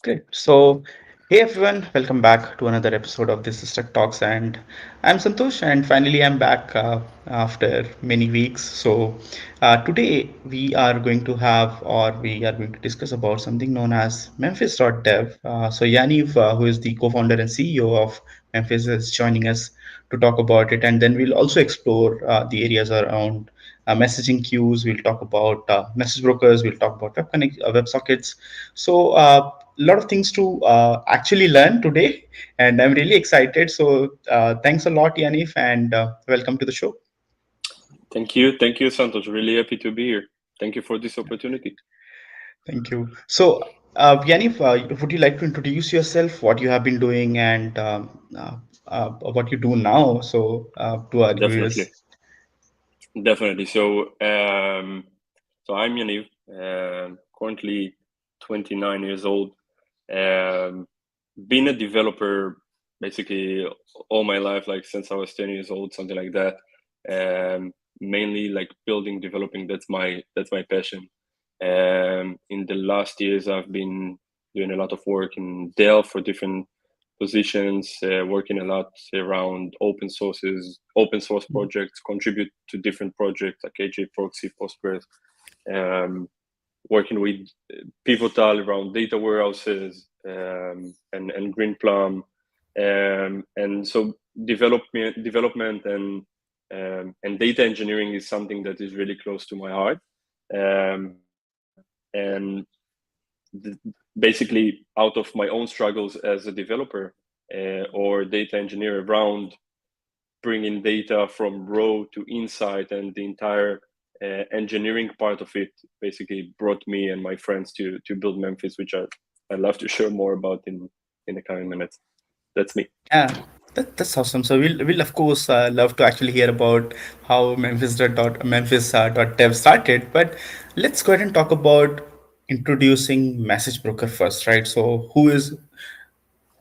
Great. So, hey everyone, welcome back to another episode of This is Tech Talks, and I'm Santosh, and finally I'm back after many weeks. So, today we are going to have, or we are going to discuss about something known as Memphis.dev. So, Yaniv, who is the co-founder and CEO of Memphis, is joining us to talk about it, and then we'll also explore the areas around messaging queues. We'll talk about message brokers. We'll talk about web sockets. So, a lot of things to actually learn today, and I'm really excited. So, thanks a lot, Yanif, and welcome to the show. Thank you, Santos. Really happy to be here. Thank you for this opportunity. Thank you. So, Yanif, would you like to introduce yourself, what you have been doing, and what you do now? So, to our Definitely, viewers. definitely. So I'm Yaniv, currently 29 years old. Um, been a developer basically all my life, like since I was 10 years old, something like that. Mainly like building, developing. That's my passion. In the last years, I've been doing a lot of work in Dell for different positions, working a lot around open source projects, contribute to different projects like AJ Proxy, Postgres, um, working with Pivotal around data warehouses, and Greenplum. And so development and data engineering is something that is really close to my heart. And basically out of my own struggles as a developer or data engineer around bringing data from raw to insight, and the entire engineering part of it basically brought me and my friends to build Memphis, which I'd love to share more about in the coming minutes. That's me. Yeah, that's awesome. So we'll of course love to actually hear about how Memphis dev started, but let's go ahead and talk about introducing message broker first, right? So who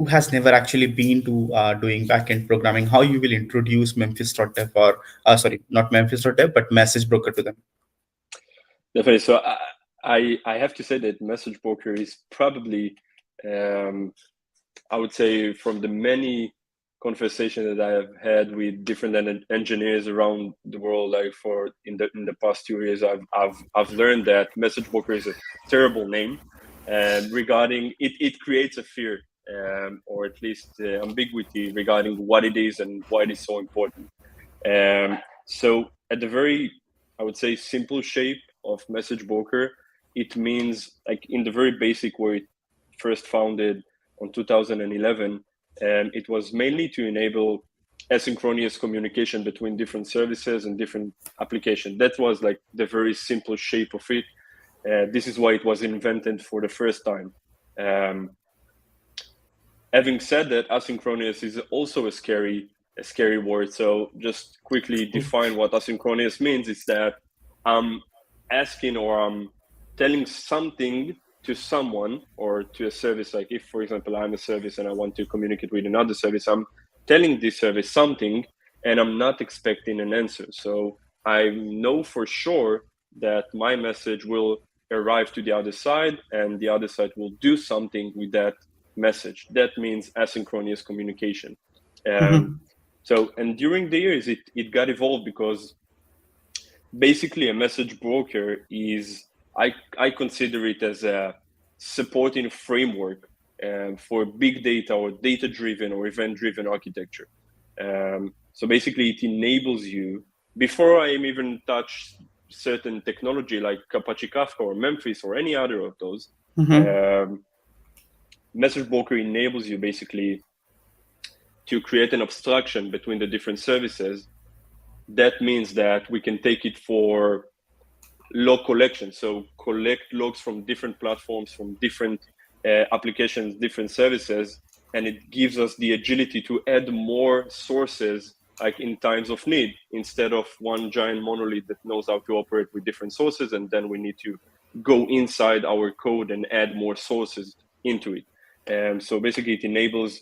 has never actually been to doing backend programming, how you will introduce Memphis.dev, or sorry, not Memphis.dev, but message broker to them. Definitely. So I have to say that message broker is probably um, I would say from the many conversations that I have had with different engineers around the world, like for in the past 2 years, I've learned that message broker is a terrible name, and regarding it, it creates a fear, or at least ambiguity regarding what it is and why it is so important. So at the very, I would say, simple shape of message broker, it means like in the very basic way it first founded on 2011, it was mainly to enable asynchronous communication between different services and different applications. That was like the very simple shape of it. This is why it was invented for the first time. Um, Having said that, asynchronous is also a scary word. So just quickly define what asynchronous means. Is that I'm asking or I'm telling something to someone or to a service. Like if, for example, I'm a service and I want to communicate with another service, I'm telling this service something and I'm not expecting an answer. So I know for sure that my message will arrive to the other side and the other side will do something with that message. That means asynchronous communication. Um, Mhm. so, and during the years, it got evolved because basically a message broker is, I consider it as a supporting framework for big data or data driven or event driven architecture. So basically, it enables you, before I even touch certain technology like Apache Kafka or Memphis or any other of those, Mhm. um, message broker enables you basically to create an abstraction between the different services. That means that we can take it for log collection. So collect logs from different platforms, from different applications, different services, and it gives us the agility to add more sources like in times of need, instead of one giant monolith that knows how to operate with different sources, and then we need to go inside our code and add more sources into it. So basically it enables,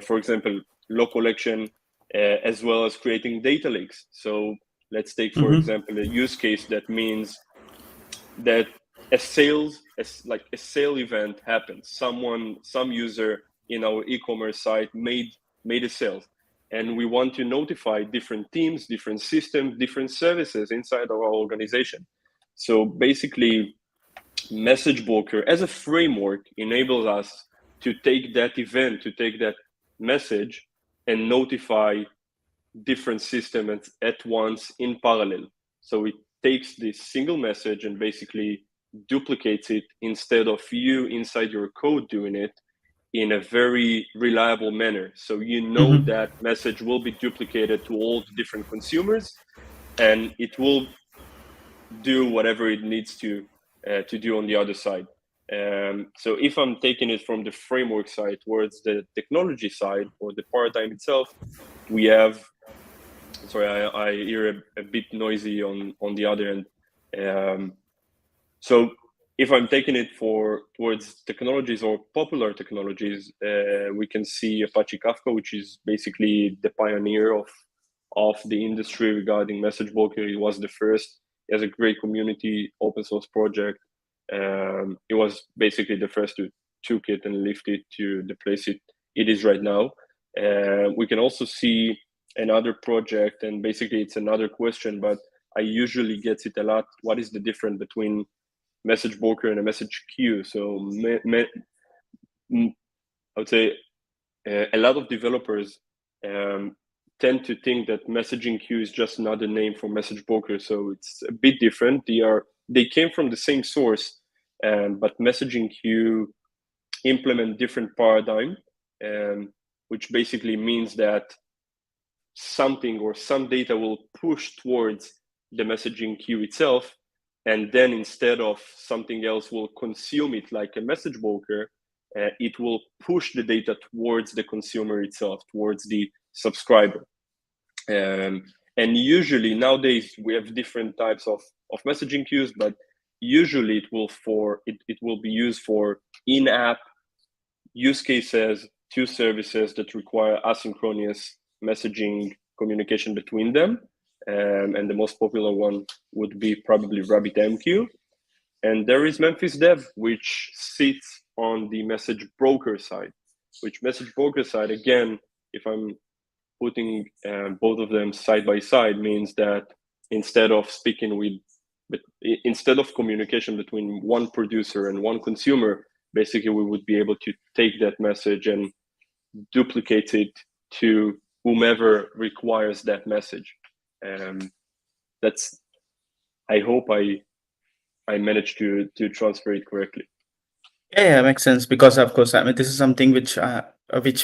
for example, log collection, as well as creating data lakes. So let's take, for Mhm. example, a use case that means that a sale event happens. Some user in our e-commerce site made a sale, and we want to notify different teams, different systems, different services inside our organization. So basically, Message Broker as a framework enables us to take that event, to take that message, and notify different systems at once in parallel. So it takes this single message and basically duplicates it instead of you inside your code doing it in a very reliable manner. So you know Mm-hmm. that message will be duplicated to all the different consumers, and it will do whatever it needs to do on the other side. So if I'm taking it from the framework side towards the technology side or the paradigm itself, we have. Sorry, I hear a bit noisy on the other end. So if I'm taking it towards technologies or popular technologies, we can see Apache Kafka, which is basically the pioneer of the industry regarding message broker. It was the first. It has a great community, open source project. It was basically the first to took it and lift it to the place it is right now. We can also see another project, and basically it's another question, but I usually get it a lot. What is the difference between message broker and a message queue? So I would say a lot of developers tend to think that messaging queue is just another name for message broker. So it's a bit different. They came from the same source, but messaging queue implement different paradigm, which basically means that something or some data will push towards the messaging queue itself, and then instead of something else will consume it like a message broker, it will push the data towards the consumer itself, towards the subscriber. And usually nowadays we have different types of messaging queues, but usually it will be used for in-app use cases to services that require asynchronous messaging communication between them. And the most popular one would be probably RabbitMQ. And there is Memphisdev, which sits on the message broker side, which message broker side, again, if I'm putting both of them side by side, means that instead of instead of communication between one producer and one consumer, basically we would be able to take that message and duplicate it to whomever requires that message. That's, I hope I managed to transfer it correctly. Yeah, makes sense because of course, I mean, this is something which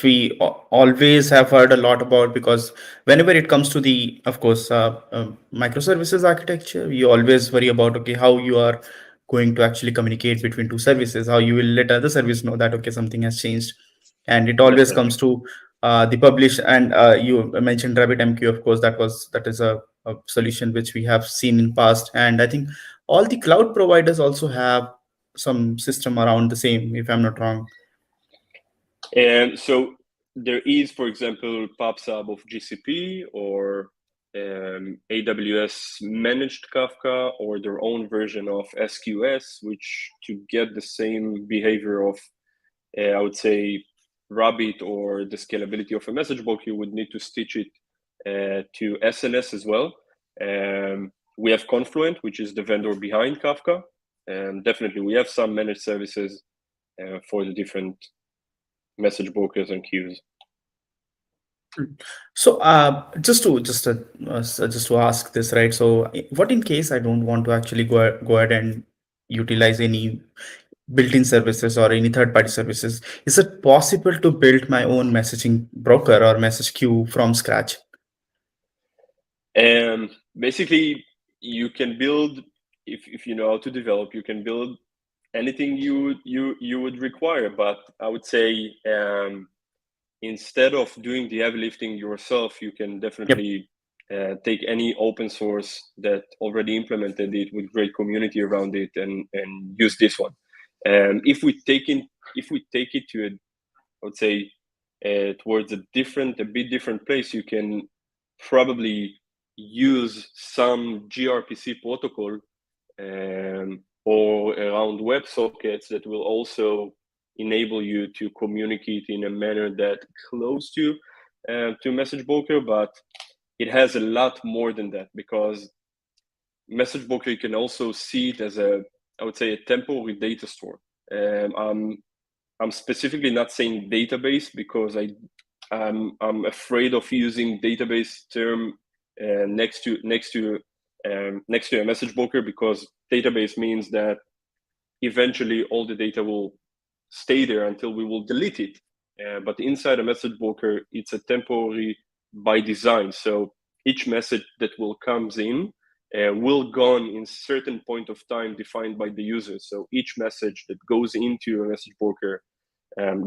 we always have heard a lot about because whenever it comes to the, of course, microservices architecture, we always worry about okay how you are going to actually communicate between two services, how you will let other service know that okay something has changed, and it always Definitely. comes to the publish and you mentioned RabbitMQ, of course, that is a solution which we have seen in past, and I think all the cloud providers also have some system around the same, if I'm not wrong. And so there is, for example, PubSub of GCP or AWS managed Kafka or their own version of SQS, which to get the same behavior of, I would say, Rabbit or the scalability of a message book, you would need to stitch it to SNS as well. We have Confluent, which is the vendor behind Kafka. And definitely, we have some managed services for the different message brokers and queues. So just to ask this, right? So what in case I don't want to actually go ahead and utilize any built-in services or any third-party services? Is it possible to build my own messaging broker or message queue from scratch? Basically, you can build, if you know how to develop, you can build anything you would require. But I would say instead of doing the heavy lifting yourself, you can Yep. definitely take any open source that already implemented it with great community around it and use this one. If we take it to I would say towards a bit different place, you can probably use some gRPC protocol or around WebSockets that will also enable you to communicate in a manner that close to message broker, but it has a lot more than that, because message broker, you can also see it as I would say, a temporary data store. I'm specifically not saying database because I'm afraid of using database term next to a message broker, because database means that eventually all the data will stay there until we will delete it. But inside a message broker, it's a temporary by design. So each message that will comes in will gone in certain point of time defined by the user. So each message that goes into a message broker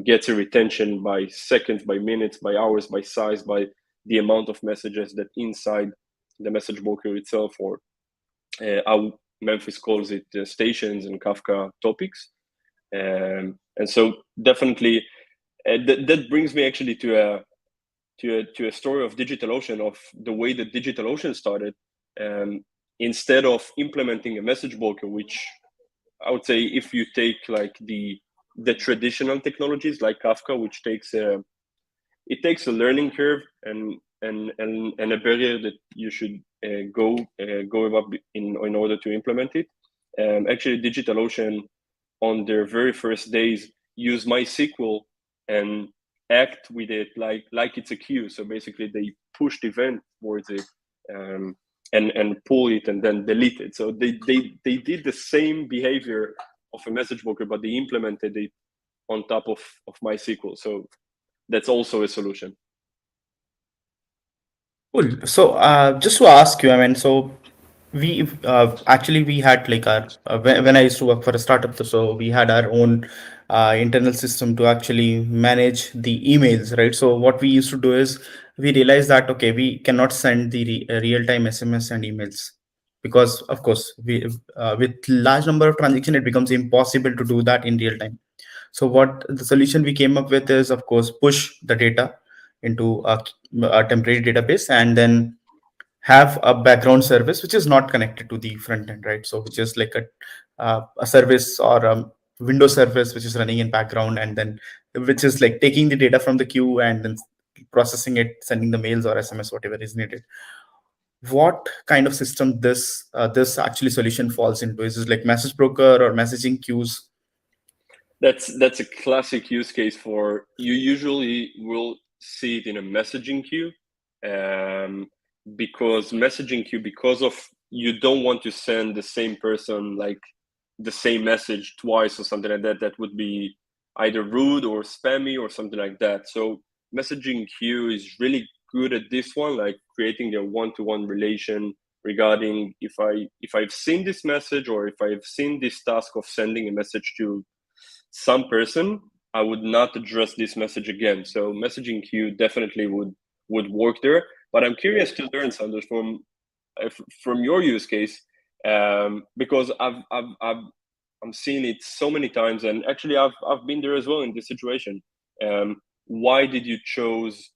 gets a retention by seconds, by minutes, by hours, by size, by the amount of messages that inside the message broker itself, or how Memphis calls it, stations, and Kafka topics. And so definitely that brings me actually to a story of DigitalOcean, of the way that DigitalOcean started. Instead of implementing a message broker, which I would say, if you take like the traditional technologies like Kafka, which takes a learning curve and a barrier that you should go up in order to implement it. Actually, DigitalOcean on their very first days use MySQL and act with it like it's a queue. So basically, they push the event towards it and pull it and then delete it. So they did the same behavior of a message broker, but they implemented it on top of MySQL. So that's also a solution. Cool. So, just to ask you, I mean, so we actually we had like our when I used to work for a startup, so we had our own internal system to actually manage the emails, right? So what we used to do is we realized that okay, we cannot send the real-time SMS and emails because, of course, we with large number of transactions, it becomes impossible to do that in real time. So what the solution we came up with is, of course, push the data into a temporary database and then have a background service which is not connected to the front end, right? So which is like a service or a window service which is running in background, and then which is like taking the data from the queue and then processing it, sending the mails or SMS, whatever is needed. What kind of system this actually solution falls into? Is it like message broker or messaging queues? That's a classic use case for, you usually will see it in a messaging queue, because messaging queue, because of, you don't want to send the same person like the same message twice or something like that. That would be either rude or spammy or something like that. So messaging queue is really good at this one, like creating a one-to-one relation regarding if I've seen this message, or if I've seen this task of sending a message to some person, I would not address this message again. So messaging queue definitely would work there. But I'm curious to learn, Sanders, from your use case, because I'm seeing it so many times, and actually I've been there as well in this situation. Why did you choose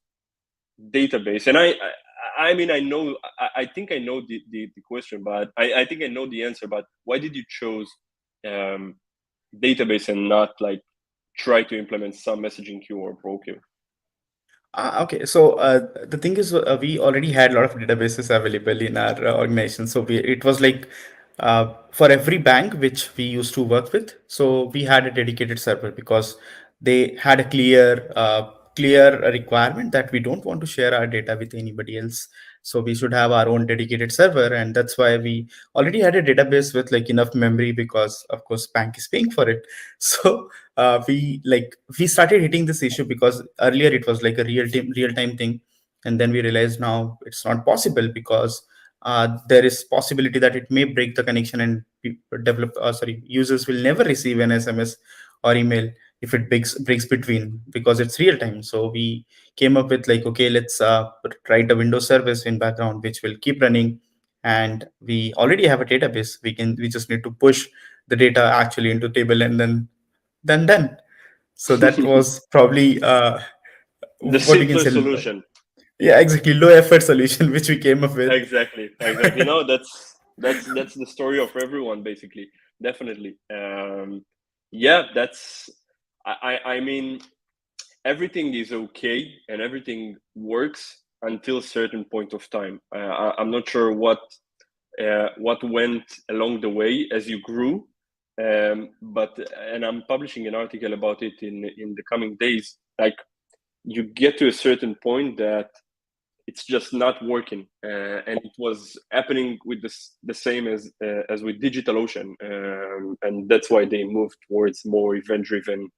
database? And I mean, I think I know the question, but I think I know the answer. But why did you choose database and not like try to implement some messaging queue or pro queue? Okay, so the thing is, we already had a lot of databases available in our organization. So it was like for every bank which we used to work with, so we had a dedicated server because they had a clear requirement that we don't want to share our data with anybody else. So we should have our own dedicated server, and that's why we already had a database with like enough memory because, of course, bank is paying for it. So we started hitting this issue because earlier it was like a real time thing, and then we realized now it's not possible because there is possibility that it may break the connection and users will never receive an SMS or email if it breaks between, because it's real time. So we came up with like, okay, let's write a Windows service in background which will keep running, and we already have a database. We just need to push the data actually into table and then done. So that was probably The what we can simplest say. solution. Yeah, exactly. Low effort solution which we came up with. Exactly. No, that's the story of everyone basically. definitely. Yeah, that's. I mean, everything is okay and everything works until a certain point of time. I'm not sure what went along the way as you grew, but and I'm publishing an article about it in the coming days. Like, you get to a certain point that it's just not working, and it was happening with the same as with DigitalOcean, and that's why they moved towards more event driven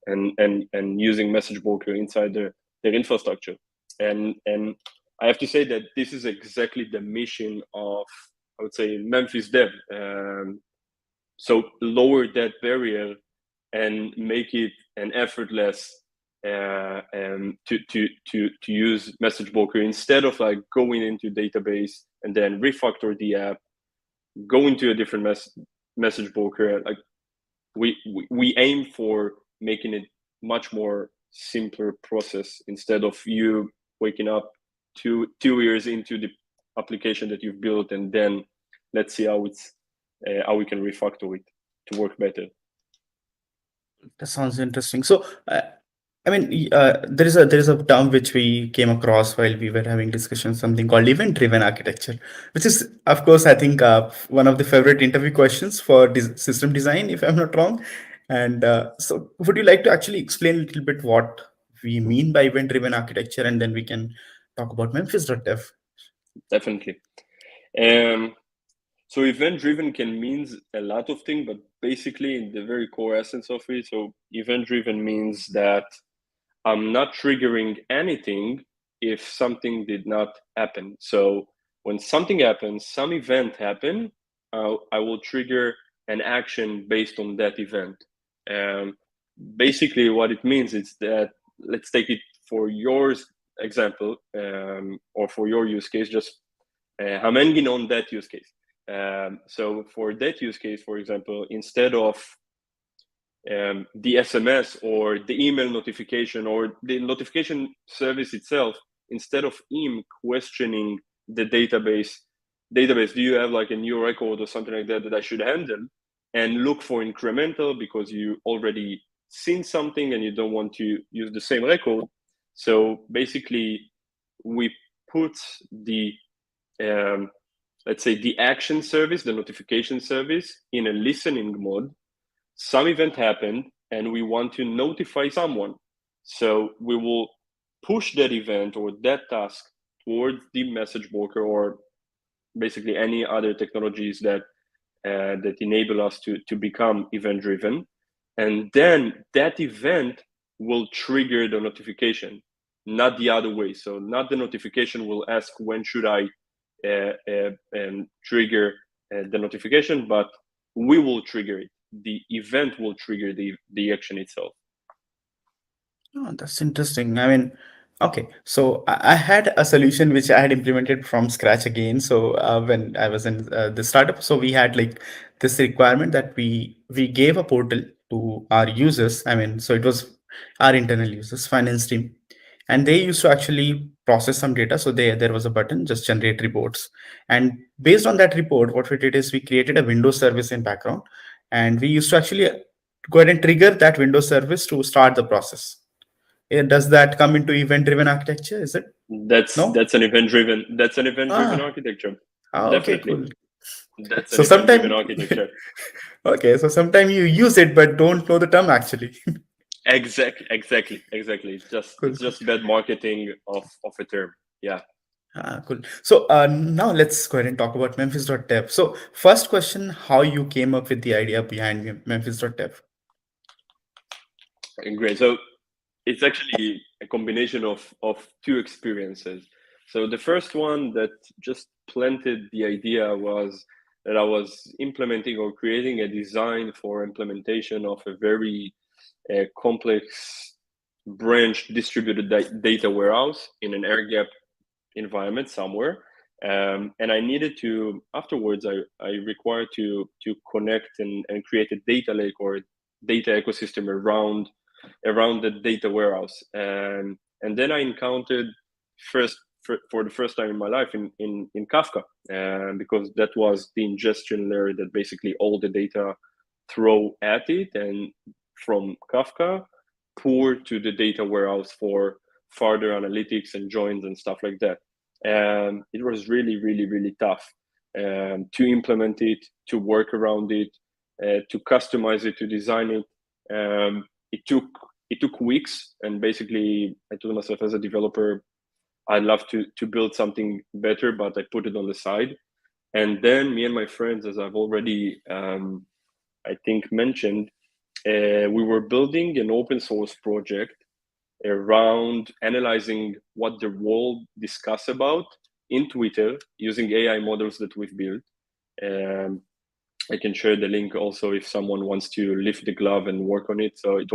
and using message broker inside their infrastructure. And I have to say that this is exactly the mission of, I would say, Memphisdev. So lower that barrier and make it an effortless to use message broker, instead of like going into database and then refactor the app, go into a different message broker. Like, we aim for making it much more simpler process, instead of you waking up 2 years into the application that you've built and then let's see how we can refactor it to work better. That sounds interesting. So, I mean, there is a term which we came across while we were having discussions, something called event-driven architecture, which is, of course, I think one of the favorite interview questions for system design, if I'm not wrong. And so, would you like to actually explain a little bit what we mean by event-driven architecture, and then we can talk about Memphis.dev? Definitely. So event driven can means a lot of things, but basically in the very core essence of it, so event driven means that I'm not triggering anything if something did not happen. So when something happens, some event happen, I will trigger an action based on that event. Um, Basically, what it means is that, let's take it for your example, or for your use case, just hanging on that use case. So for that use case, for example, instead of the SMS or the email notification or the notification service itself, instead of him questioning the database, do you have like a new record or something like that that I should handle, and look for incremental because you already seen something and you don't want to use the same record. So basically, we put the let's say the action service, the notification service, in a listening mode. Some event happened and we want to notify someone. So we will push that event or that task towards the message broker, or basically any other technologies that that enable us to become event driven. And then that event will trigger the notification, not the other way. So not the notification will ask when should I trigger the notification, but we will trigger it. The event will trigger the action itself. Oh, that's interesting. I mean, okay, so I had a solution which I had implemented from scratch again. So when I was in the startup, so we had like this requirement that we gave a portal to our users. I mean, so it was our internal users, finance team, and they used to actually process some data. So there was a button, just generate reports, and based on that report, what we did is we created a Windows service in background, and we used to actually go ahead and trigger that Windows service to start the process. Does that come into event-driven architecture? Is it? That's No? that's an event driven. That's an event driven Ah, architecture. okay, Definitely, cool. that's an So event driven sometime, architecture. okay, so sometime you use it but don't know the term actually. Exactly. Cool, It's cool. just bad marketing of a term. Yeah. Ah, cool. So now let's go ahead and talk about Memphis.dev. So first question, how you came up with the idea behind Memphis.dev? Great. So it's actually a combination of two experiences. So the first one that just planted the idea was that I was implementing or creating a design for implementation of a very complex branch distributed data warehouse in an air gap environment somewhere. And I needed to, afterwards, I required to connect and create a data lake or data ecosystem around the data warehouse. And then I encountered for the first time in my life in Kafka, because that was the ingestion layer that basically all the data throw at it, and from Kafka pour to the data warehouse for further analytics and joins and stuff like that. And it was really, really, really tough to implement it, to work around it, to customize it, to design it. It took weeks, and basically I told myself as a developer, I'd love to build something better, but I put it on the side. And then me and my friends, as I've already I think mentioned, we were building an open source project around analyzing what the world discuss about in Twitter using AI models that we've built. I can share the link also if someone wants to lift the glove and work on it. So it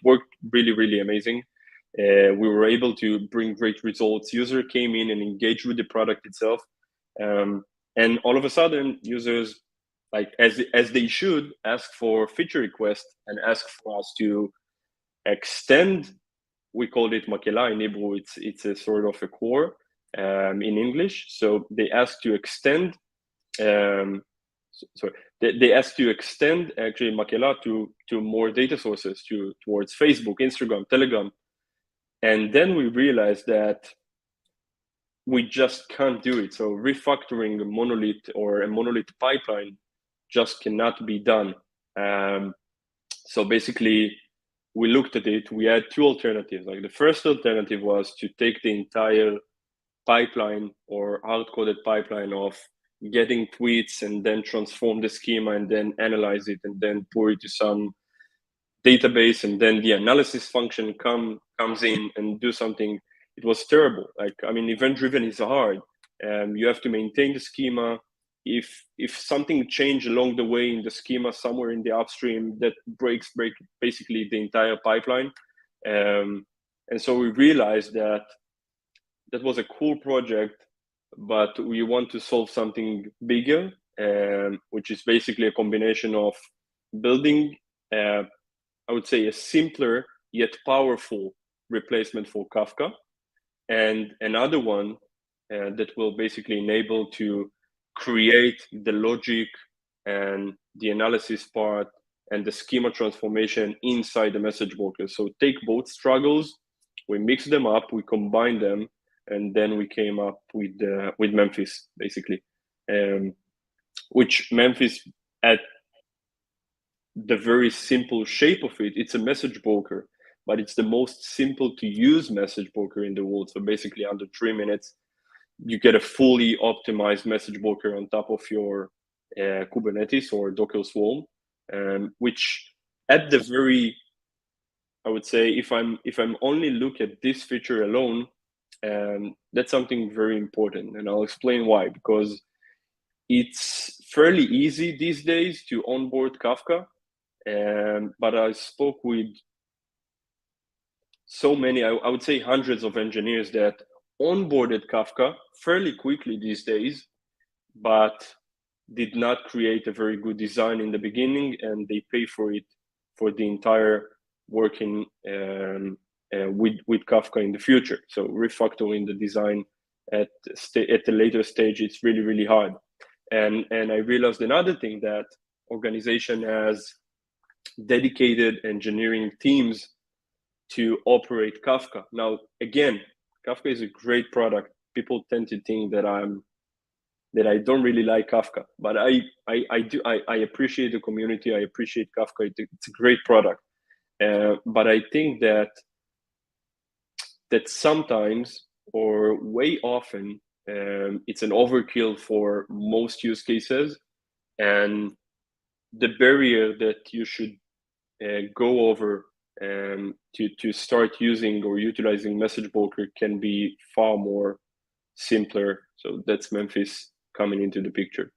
worked really, really amazing. We were able to bring great results. User came in and engaged with the product itself, and all of a sudden, users, like as they should, ask for feature requests and ask for us to extend. We called it makela in Hebrew. It's a sort of a core in English. So they asked to extend. Sorry, they asked to extend actually makela to more data sources, towards Facebook, Instagram, Telegram, and then we realized that we just can't do it. So refactoring a monolith or a monolith pipeline just cannot be done. So basically, we looked at it. We had two alternatives. Like the first alternative was to take the entire pipeline or hard-coded pipeline of getting tweets and then transform the schema and then analyze it and then pour it to some database, and then the analysis function comes in and do something. It was terrible. Like, I mean, event-driven is hard. You have to maintain the schema. If something changed along the way in the schema somewhere in the upstream, that breaks basically the entire pipeline. And so we realized that that was a cool project, but we want to solve something bigger, which is basically a combination of building, I would say, a simpler yet powerful replacement for Kafka, and another one that will basically enable to create the logic and the analysis part and the schema transformation inside the message broker. So take both struggles, we mix them up, we combine them, and then we came up with Memphis, basically, which Memphis, at the very simple shape of it, it's a message broker, but it's the most simple to use message broker in the world. So basically, under 3 minutes, you get a fully optimized message broker on top of your Kubernetes or Docker Swarm, which at the very, I would say, if I'm only look at this feature alone, that's something very important, and I'll explain why. Because it's fairly easy these days to onboard Kafka, but I spoke with so many, I would say hundreds of engineers that onboarded Kafka fairly quickly these days, but did not create a very good design in the beginning, and they pay for it for the entire working with Kafka in the future. So refactoring the design at the later stage, it's really, really hard. And I realized another thing, that organization has dedicated engineering teams to operate Kafka. Now, again, Kafka is a great product. People tend to think that I don't really like Kafka, but I do. I appreciate the community. I appreciate Kafka. It's a great product. But I think that sometimes, or way often, it's an overkill for most use cases, and the barrier that you should go over to start using or utilizing message broker can be far more simpler. So that's Memphis coming into the picture.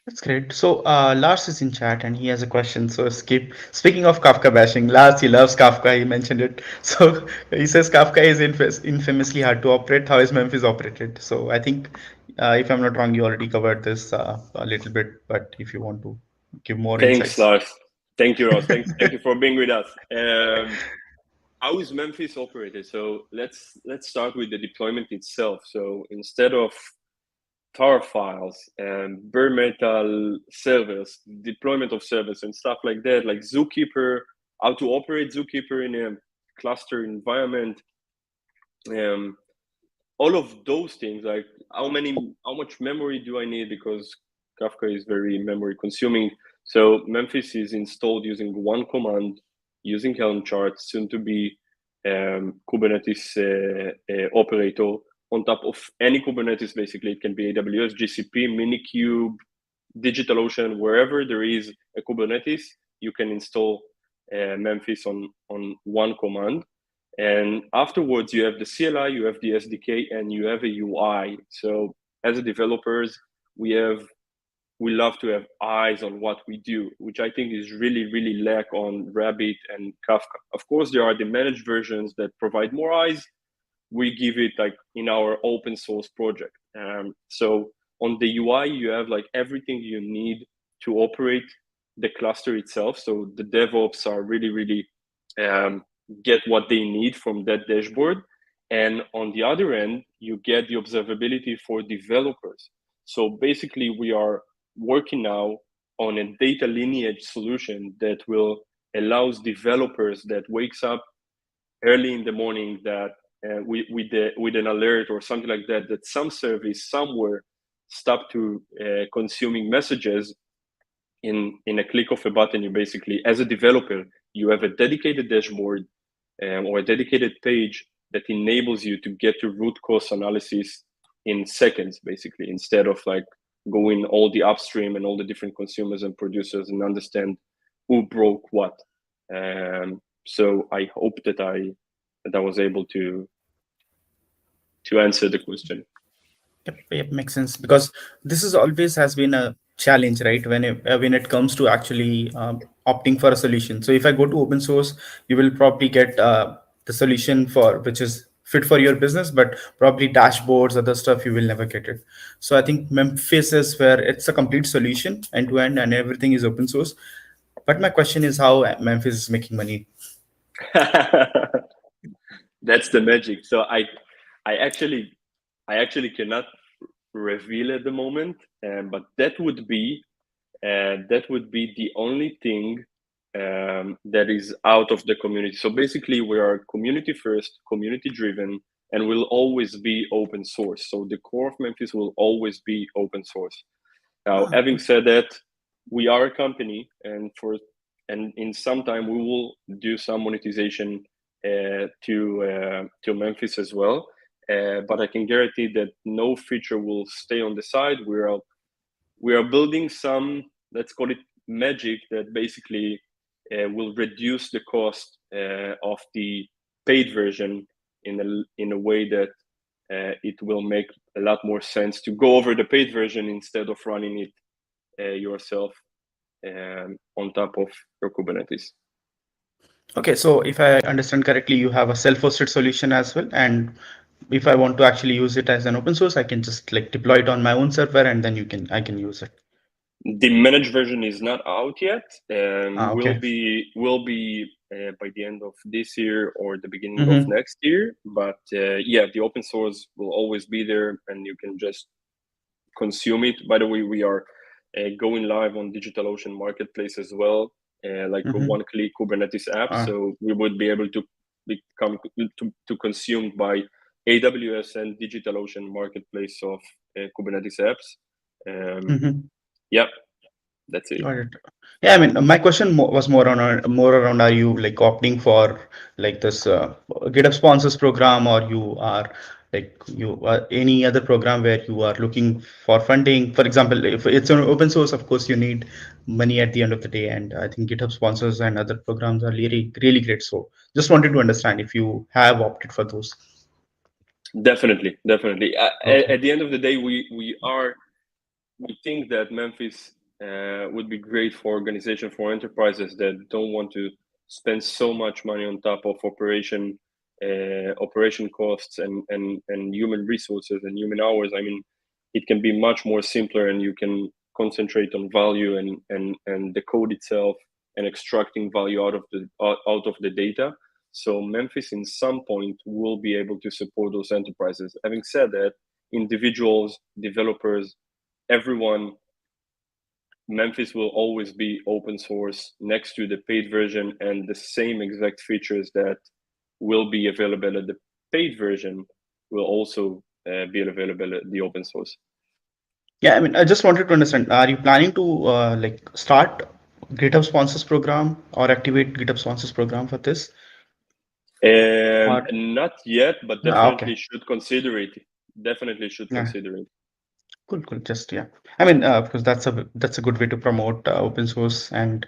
That's great. So Lars is in chat and he has a question. So skip. Speaking of Kafka bashing, Lars, he loves Kafka. He mentioned it. So he says Kafka is infamously hard to operate. How is Memphis operated? So I think, if I'm not wrong, you already covered this a little bit. But if you want to give more Thanks, insights. Lars. Thank you, Ross. Thank you for being with us. How is Memphis operated? So let's start with the deployment itself. So instead of tar files and bare metal servers, deployment of servers and stuff like that, like Zookeeper, how to operate Zookeeper in a cluster environment. All of those things, like how much memory do I need, because Kafka is very memory consuming. So Memphis is installed using one command, using Helm charts, soon to be Kubernetes operator on top of any Kubernetes. Basically, it can be AWS, GCP, Minikube, DigitalOcean, wherever there is a Kubernetes, you can install Memphis on one command. And afterwards, you have the CLI, you have the SDK, and you have a UI. So as a developers, we love to have eyes on what we do, which I think is really, really lack on Rabbit and Kafka. Of course, there are the managed versions that provide more eyes. We give it like in our open source project. So on the UI, you have like everything you need to operate the cluster itself. So the DevOps are really, really get what they need from that dashboard. And on the other end, you get the observability for developers. So basically, we are working now on a data lineage solution that will allows developers that wakes up early in the morning that with an alert or something like that, that some service somewhere stop to consuming messages. In a click of a button, you basically, as a developer, you have a dedicated dashboard or a dedicated page that enables you to get to root cause analysis in seconds, basically, instead of like going all the upstream and all the different consumers and producers and understand who broke what. So I hope that I was able to answer the question. Yep, makes sense, because this is always has been a challenge, right? When it comes to actually opting for a solution. So if I go to open source, you will probably get the solution for which is fit for your business, but probably dashboards, other stuff, you will never get it. So I think Memphis is where it's a complete solution end to end, and everything is open source. But my question is how Memphis is making money. That's the magic. So I actually cannot reveal at the moment, but that would be the only thing that is out of the community. So basically, we are community first, community driven, and will always be open source. So the core of Memphis will always be open source. Now, having said that, we are a company, and in some time we will do some monetization to Memphis as well. But I can guarantee that no feature will stay on the side. We are building some, let's call it magic, that basically will reduce the cost of the paid version in a way that it will make a lot more sense to go over the paid version instead of running it yourself on top of your Kubernetes. Okay, so if I understand correctly, you have a self-hosted solution as well, and if I want to actually use it as an open source, I can just like deploy it on my own server, and then I can use it. The managed version is not out yet, and Okay. will be by the end of this year or the beginning of next year. But yeah, the open source will always be there, and you can just consume it. By the way, we are going live on DigitalOcean Marketplace as well, like a one-click Kubernetes app. So we would be able to become to consumed by AWS and DigitalOcean Marketplace of Kubernetes apps. Yep, that's it. Got it. Yeah, I mean, my question was more around, are you like opting for like this GitHub sponsors program, or you are like any other program where you are looking for funding? For example, if it's an open source, of course, you need money at the end of the day, and I think GitHub sponsors and other programs are really, really great. So just wanted to understand if you have opted for those. Definitely. Okay. At the end of the day, we think that Memphis would be great for organization, for enterprises that don't want to spend so much money on top of operation costs and human resources and human hours. I mean, it can be much more simpler, and you can concentrate on value and the code itself and extracting value out of the data. So Memphis, in some point, will be able to support those enterprises. Having said that, individuals, developers, everyone, Memphis will always be open source next to the paid version, and the same exact features that will be available at the paid version will also be available at the open source. Yeah, I mean, I just wanted to understand, are you planning to like start GitHub sponsors program or activate GitHub sponsors program for this? Or Not yet, but okay. definitely should consider it. Definitely should Yeah, consider it. cool, cool. Just yeah. I mean, because that's a good way to promote open source, and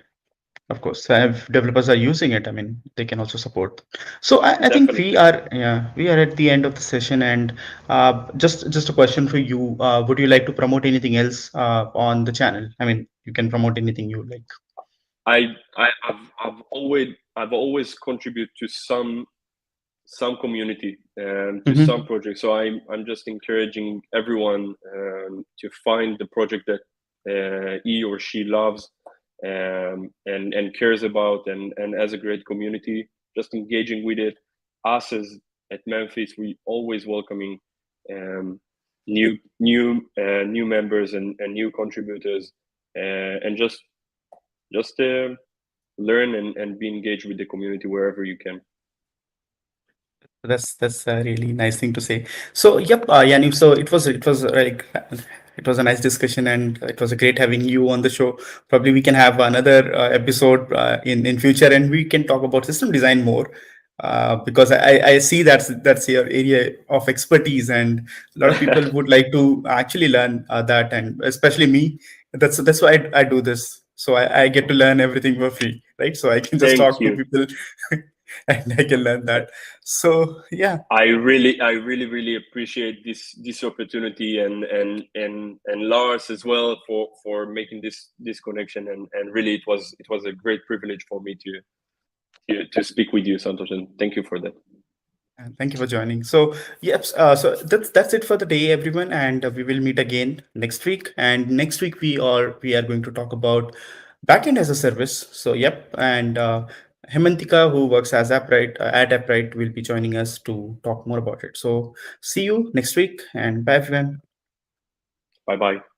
of course, if developers are using it, I mean, they can also support. So I think we Definitely. are, yeah, we are at the end of the session, and just a question for you. Would you like to promote anything else on the channel? I mean, you can promote anything you like. I've always contributed to some community and to some Mm-hmm. project. So I'm just encouraging everyone to find the project that he or she loves and cares about and as a great community, just engaging with it. Us as at Memphis, we always welcoming um, new members and new contributors and just learn and be engaged with the community wherever you can. That's a really nice thing to say. So yep, Yaniv. So it was like it was a nice discussion, and it was a great having you on the show. Probably we can have another episode in future, and we can talk about system design more. Because I see that's your area of expertise, and a lot of people would like to actually learn that, and especially me. That's why I do this. So I get to learn everything for free, right? So I can just Thank talk to you. people, and I can learn that. So yeah, I really appreciate this opportunity and Lars as well for making this connection and really it was a great privilege for me to speak with you, Santosh, and thank you for that. and thank you for joining. So yep, so that's it for the day, everyone, and we will meet again next week. And next week we are going to talk about backend as a service. So yep, and Hemantika, who works as Appright at Appright, will be joining us to talk more about it. So see you next week, and bye, everyone. Bye bye.